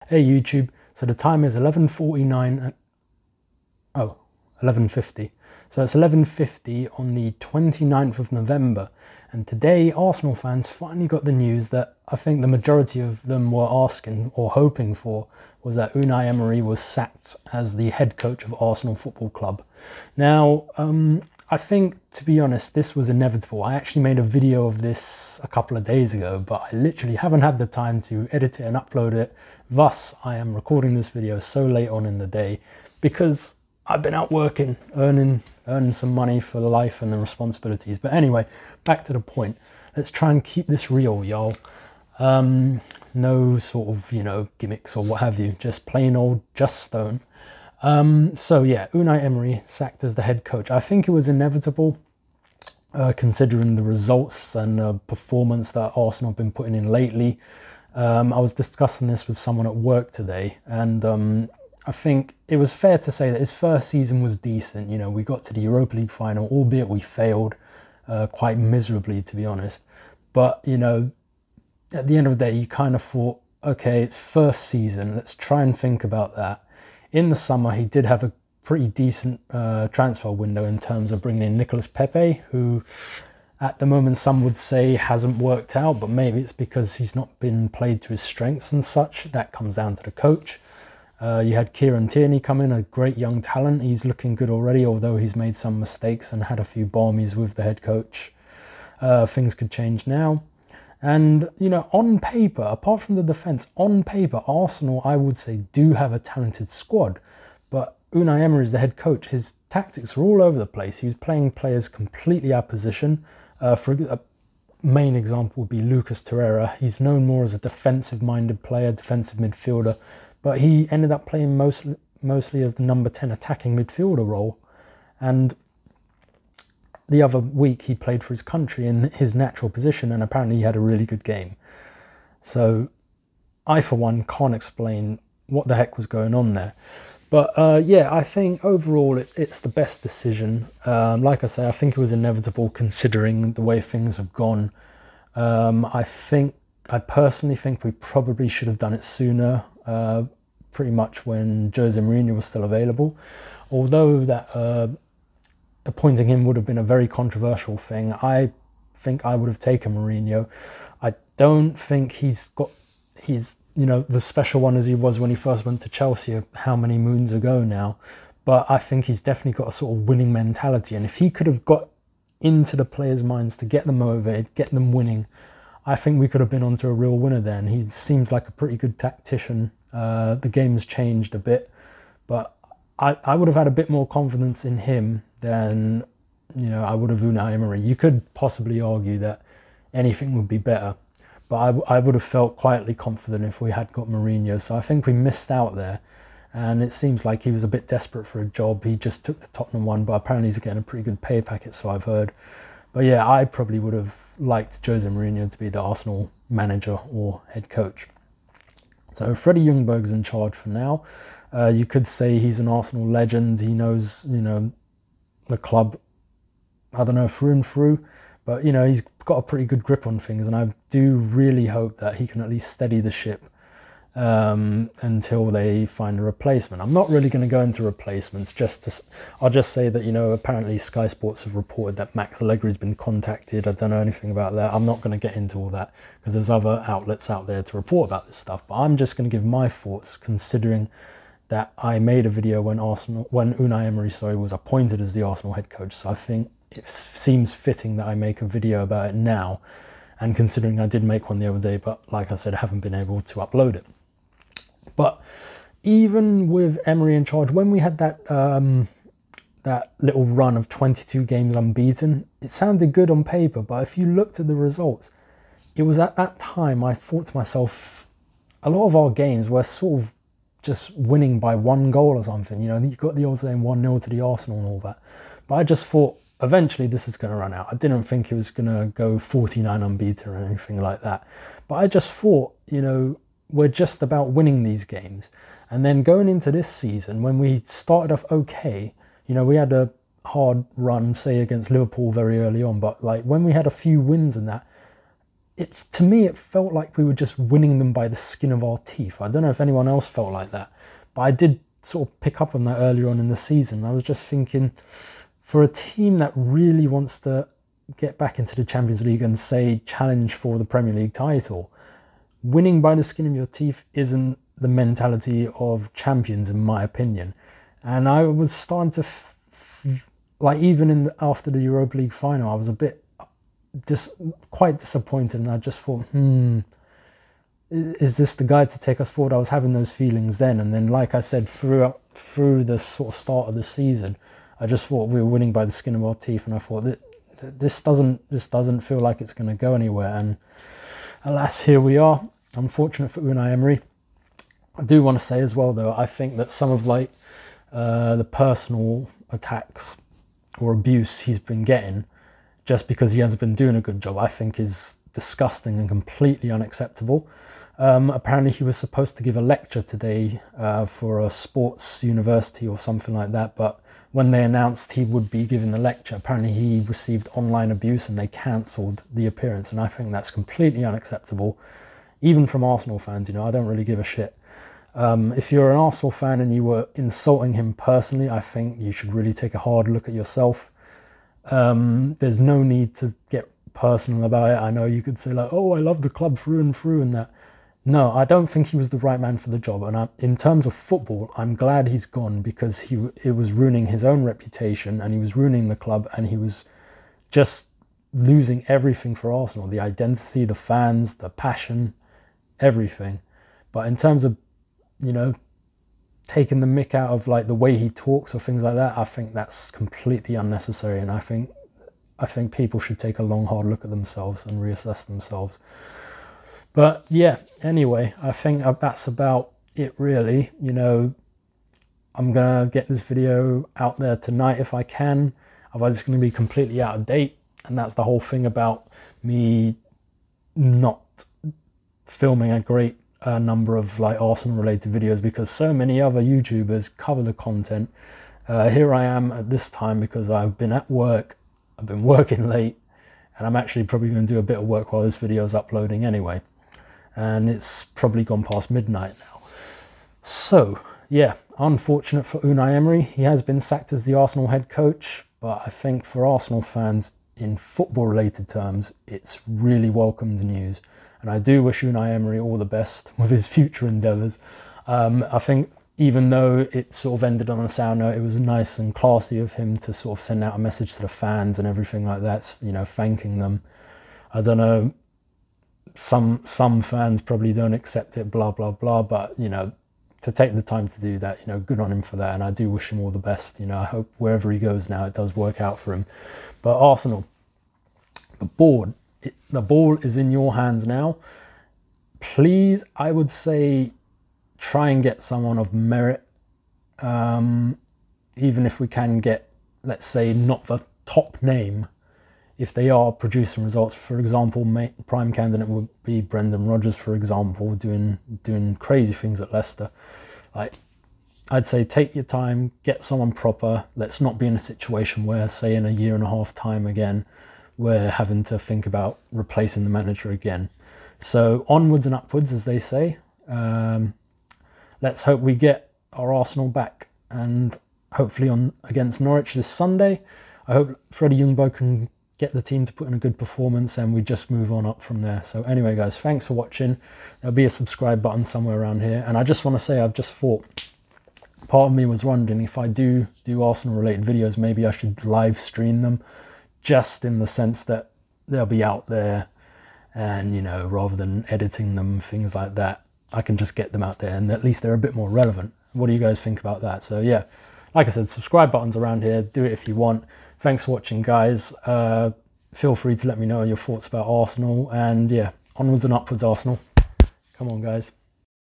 Hey YouTube, so the time is 11:49, 11:50. So it's 11:50 on the 29th of November. And today Arsenal fans finally got the news that I think the majority of them were asking or hoping for, was that Unai Emery was sacked as the head coach of Arsenal Football Club. Now, I think, to be honest, this was inevitable. I actually made a video of this a couple of days ago, but I literally haven't had the time to edit it and upload it. Thus, I am recording this video so late on in the day because I've been out working, earning some money for life and the responsibilities. But anyway, back to the point. Let's try and keep this real, y'all. No sort of, gimmicks or what have you. Just plain old just stone. So yeah, Unai Emery sacked as the head coach. I think it was inevitable, considering the results and the performance that Arsenal have been putting in lately. I was discussing this with someone at work today, and I think it was fair to say that his first season was decent. We got to the Europa League final, albeit we failed quite miserably, to be honest. But, at the end of the day, you kind of thought, okay, it's first season, let's try and think about that. In the summer, he did have a pretty decent transfer window in terms of bringing in Nicolas Pepe, who at the moment some would say hasn't worked out, but maybe it's because he's not been played to his strengths and such. That comes down to the coach. You had Kieran Tierney come in, a great young talent. He's looking good already, although he's made some mistakes and had a few barmies with the head coach. Things could change now. And, on paper, apart from the defence, on paper, Arsenal, I would say, do have a talented squad. But Unai Emery is the head coach. His tactics are all over the place. He was playing players completely out of position. For a main example would be Lucas Torreira. He's known more as a defensive-minded player, defensive midfielder, but he ended up playing mostly as the number 10 attacking midfielder role. And the other week he played for his country in his natural position, and apparently he had a really good game. So I, for one, can't explain what the heck was going on there. But yeah, I think overall it's the best decision. Like I say, I think it was inevitable considering the way things have gone. I personally think we probably should have done it sooner, pretty much when Jose Mourinho was still available. Although that appointing him would have been a very controversial thing, I think I would have taken Mourinho. I don't think he's the special one as he was when he first went to Chelsea how many moons ago now. But I think he's definitely got a sort of winning mentality. And if he could have got into the players' minds to get them motivated, get them winning, I think we could have been onto a real winner then. He seems like a pretty good tactician. The game's changed a bit, but I would have had a bit more confidence in him than, I would have Unai Emery. You could possibly argue that anything would be better, but I would have felt quietly confident if we had got Mourinho. So I think we missed out there, and it seems like he was a bit desperate for a job. He just took the Tottenham one, but apparently he's getting a pretty good pay packet, so I've heard. But yeah, I probably would have liked Jose Mourinho to be the Arsenal manager or head coach. So Freddie Ljungberg's in charge for now. You could say he's an Arsenal legend. He knows, the club, I don't know, through and through. But, he's got a pretty good grip on things. And I do really hope that he can at least steady the ship until they find a replacement. I'm not really going to go into replacements. I'll just say that, apparently Sky Sports have reported that Max Allegri's been contacted. I don't know anything about that. I'm not going to get into all that because there's other outlets out there to report about this stuff. But I'm just going to give my thoughts, considering that I made a video when Unai Emery, was appointed as the Arsenal head coach. So I think it seems fitting that I make a video about it now. And considering I did make one the other day, but like I said, I haven't been able to upload it. But even with Emery in charge, when we had that that little run of 22 games unbeaten, it sounded good on paper. But if you looked at the results, it was at that time I thought to myself, a lot of our games were sort of just winning by one goal or something. You got the old saying 1-0 to the Arsenal and all that. But I just thought eventually this is going to run out. I didn't think it was going to go 49 unbeaten or anything like that. But I just thought, we're just about winning these games. And then going into this season, when we started off okay, we had a hard run, say, against Liverpool very early on, but like when we had a few wins and that, to me, it felt like we were just winning them by the skin of our teeth. I don't know if anyone else felt like that, but I did sort of pick up on that earlier on in the season. I was just thinking, for a team that really wants to get back into the Champions League and say challenge for the Premier League title, winning by the skin of your teeth isn't the mentality of champions, in my opinion. And I was starting to like, even after the Europa League final, I was a bit quite disappointed, and I just thought, is this the guy to take us forward? I was having those feelings then, and then, like I said, through the sort of start of the season, I just thought we were winning by the skin of our teeth, and I thought that this doesn't feel like it's going to go anywhere. And alas, here we are. Unfortunate for Unai Emery. I do want to say as well, though, I think that some of like the personal attacks or abuse he's been getting just because he hasn't been doing a good job, I think is disgusting and completely unacceptable. Apparently he was supposed to give a lecture today for a sports university or something like that, but when they announced he would be giving the lecture, apparently he received online abuse and they cancelled the appearance, and I think that's completely unacceptable, even from Arsenal fans. You know, I don't really give a shit. If you're an Arsenal fan and you were insulting him personally, I think you should really take a hard look at yourself. There's no need to get personal about it. I know you could say like, oh, I love the club through and through and that. No, I don't think he was the right man for the job. And in terms of football, I'm glad he's gone, because it was ruining his own reputation, and he was ruining the club, and he was just losing everything for Arsenal. The identity, the fans, the passion, everything. But in terms of, you know, taking the mick out of like the way he talks or things like that, I think that's completely unnecessary, and I think people should take a long, hard look at themselves and reassess themselves. But yeah, anyway, I think that's about it really. You know, I'm gonna get this video out there tonight if I can, otherwise it's gonna be completely out of date, and that's the whole thing about me not filming a great number of like Arsenal related videos, because so many other YouTubers cover the content. Here I am at this time because I've been at work, I've been working late, and I'm actually probably going to do a bit of work while this video is uploading anyway, and it's probably gone past midnight now. So yeah, unfortunate for Unai Emery. He has been sacked as the Arsenal head coach, but I think for Arsenal fans, in football related terms, it's really welcomed news. And I do wish Unai Emery all the best with his future endeavours. I think even though it sort of ended on a sour note, it was nice and classy of him to sort of send out a message to the fans and everything like that, you know, thanking them. I don't know, some fans probably don't accept it, blah, blah, blah, but, you know, to take the time to do that, you know, good on him for that. And I do wish him all the best. You know, I hope wherever he goes now, it does work out for him. But Arsenal, the ball is in your hands now. Please, I would say, try and get someone of merit. Even if we can get, let's say, not the top name, if they are producing results. For example, prime candidate would be Brendan Rodgers, for example, doing crazy things at Leicester. Like, I'd say take your time, get someone proper. Let's not be in a situation where, say, in a year and a half time again, we're having to think about replacing the manager again. So onwards and upwards, as they say. Let's hope we get our Arsenal back, and hopefully against Norwich this Sunday. I hope Freddie Ljungberg can get the team to put in a good performance, and we just move on up from there. So anyway, guys, thanks for watching. There'll be a subscribe button somewhere around here. And I just want to say, I've just thought, part of me was wondering if I do Arsenal related videos, maybe I should live stream them, just in the sense that they'll be out there, and, you know, rather than editing them, things like that, I can just get them out there, and at least they're a bit more relevant. What do you guys think about that? So yeah, like I said, subscribe button's around here. Do it if you want. Thanks for watching, guys. Feel free to let me know your thoughts about Arsenal, and yeah, onwards and upwards, Arsenal. Come on, guys.